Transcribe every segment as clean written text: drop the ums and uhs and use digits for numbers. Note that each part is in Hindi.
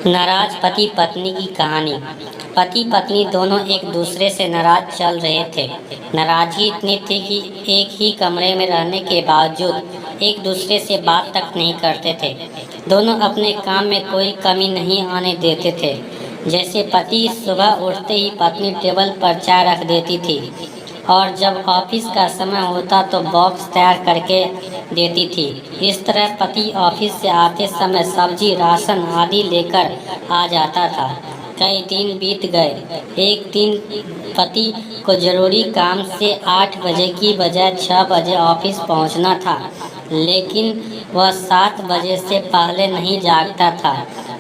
नाराज पति पत्नी की कहानी। पति पत्नी दोनों एक दूसरे से नाराज चल रहे थे। नाराजगी इतनी थी कि एक ही कमरे में रहने के बावजूद एक दूसरे से बात तक नहीं करते थे। दोनों अपने काम में कोई कमी नहीं आने देते थे। जैसे पति सुबह उठते ही पत्नी टेबल पर चाय रख देती थी और जब ऑफिस का समय होता तो बॉक्स तैयार करके देती थी। इस तरह पति ऑफिस से आते समय सब्जी, राशन आदि लेकर आ जाता था। कई दिन बीत गए। एक दिन पति को जरूरी काम से 8 बजे की बजाय 6 बजे ऑफिस पहुंचना था, लेकिन वह 7 बजे से पहले नहीं जागता था।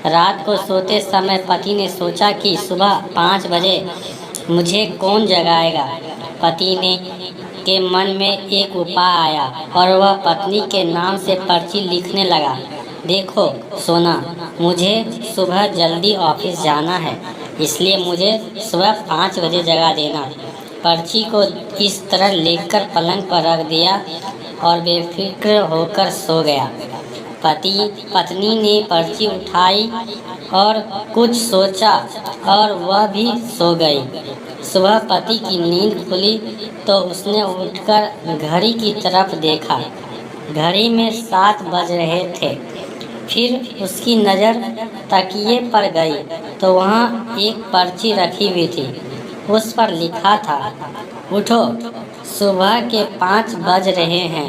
रात को सोते समय पति ने सोचा कि सुबह 5 बजे मुझे कौन जगाएगा। पति ने के मन में एक उपाय आया और वह पत्नी के नाम से पर्ची लिखने लगा। देखो सोना, मुझे सुबह जल्दी ऑफिस जाना है, इसलिए मुझे सुबह 5 बजे जगा देना। पर्ची को इस तरह लिखकर पलंग पर रख दिया और बेफिक्र होकर सो गया। पत्नी ने पर्ची उठाई और कुछ सोचा और वह भी सो गई। सुबह पति की नींद खुली तो उसने उठकर घड़ी की तरफ देखा। घड़ी में 7 बज रहे थे। फिर उसकी नज़र तकिए पर गई तो वहाँ एक पर्ची रखी हुई थी। उस पर लिखा था, उठो, सुबह के 5 बज रहे हैं,